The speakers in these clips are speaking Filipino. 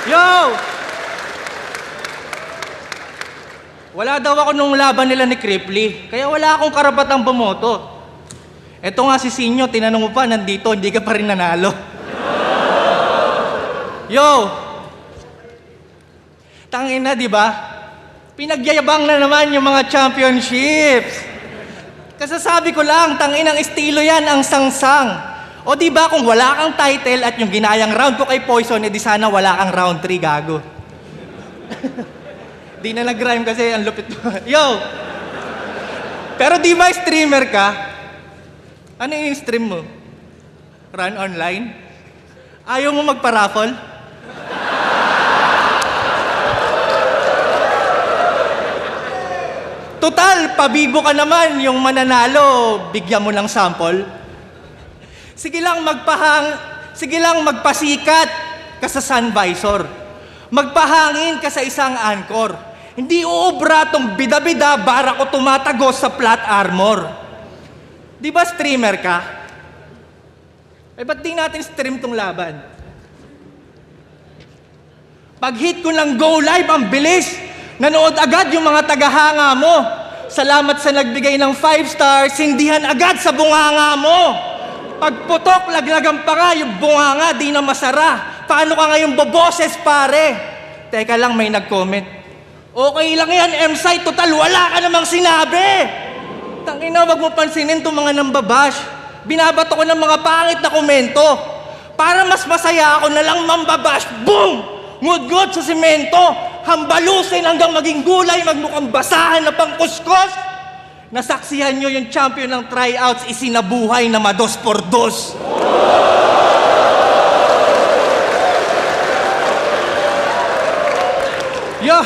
Yo! Wala daw ako nung laban nila ni Cripply, kaya wala akong karapatang bumoto. Eto nga si Sinyo, tinanong mo pa, nandito, hindi ka pa rin nanalo. Yo! Tangina, di ba? Pinagyayabang na naman yung mga championships. Kasasabi ko lang, tanginang estilo yan ang sangsang. O di ba kung wala kang title at yung ginayang round ko kay Poison, edi sana wala kang round 3, gago. Di na nag-rhyme kasi ang lupit mo. Yo! Pero di ba streamer ka? Ano yung stream mo? Run online? Ayaw mo magpa-raffle? Total, pabibo ka naman yung mananalo, bigyan mo ng sample. Sige lang magpasikat ka sa sun visor. Magpahangin ka sa isang anchor. Hindi uubra tong bida-bida bara ko tumatagos sa flat armor. Di ba streamer ka? Eh ba't di natin stream tong laban? Pag hit ko ng go live, ang bilis. Nanood agad yung mga tagahanga mo. Salamat sa nagbigay ng 5 stars, sindihan agad sa bunganga mo. Pagputok, laglagan pa nga yung bunganga, di na masara. Paano ka ngayon boboses, pare? Teka lang, may nag-comment. Okay lang yan, M-Site, total, wala ka namang sinabi. Tangina, wag mo pansinin itong mga nambabash. Binabato ko ng mga pangit na komento. Para mas masaya ako na lang mambabash. Boom! Ngud-ngud sa simento. Hambalusin hanggang maging gulay, magmukhang basahan na pangkuskos. Nasaksihan nyo yung champion ng tryouts, isinabuhay na mados por dos. Yo!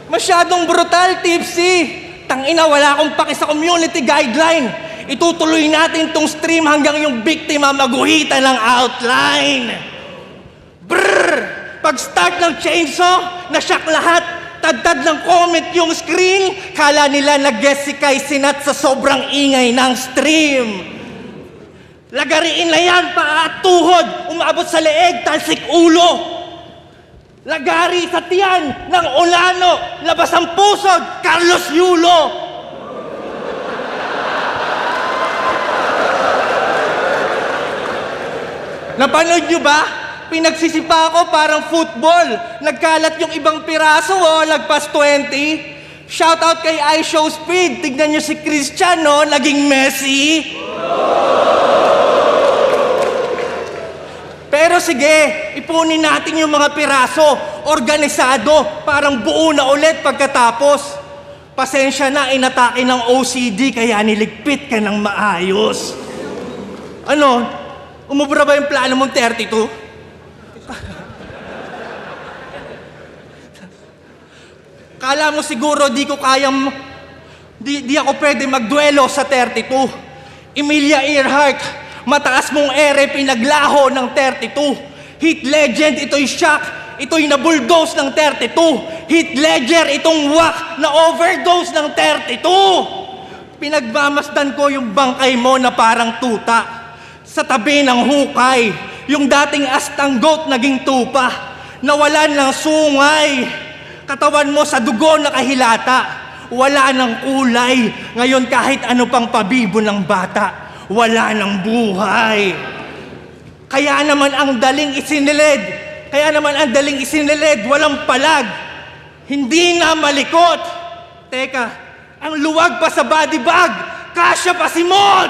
Masyadong brutal, Tipsy. Tangina, wala akong paki sa community guideline. Itutuloy natin tong stream hanggang yung biktima maguhitan ng outline. Brrr! Pag-start ng chainsaw, nasyak lahat. Tad-tad ng comment yung screen. Kala nila nag-guess si Kai Sinat sa sobrang ingay ng stream. Lagariin na yan, paa at tuhod. Umabot sa leeg, talsik ulo. Lagari sa tiyan ng Olano, labas ang pusod, Carlos Yulo. Napanood nyo ba? Pinagsisipa ko parang football. Nagkalat yung ibang piraso, lagpas 20. Shoutout kay iShow Speed. Tignan nyo si Cristiano, naging Messi. Pero sige, ipunin natin yung mga piraso, organisado, parang buo na ulit pagkatapos. Pasensya na, inatake ng OCD, kaya niligpit ka ng maayos. Ano? Umubra ba yung plano mong 32? Kala mo siguro di ako pwede magduelo sa 32. Emilia Earhart, mataas mong ere, pinaglaho ng 32. Hit legend, ito'y shock, ito'y na-bulldoze ng 32. Hit ledger, itong whack na overdose ng 32. Pinagmamasdan ko yung bangkay mo na parang tuta. Sa tabi ng hukay, yung dating astang goat naging tupa. Nawalan ng sungay. Katawan mo sa dugo nakahilata. Wala ng kulay. Ngayon kahit ano pang pabibo ng bata, wala ng buhay. Kaya naman ang daling isinilid, walang palag. Hindi na malikot. Teka, ang luwag pa sa body bag, kasya pa si Mot!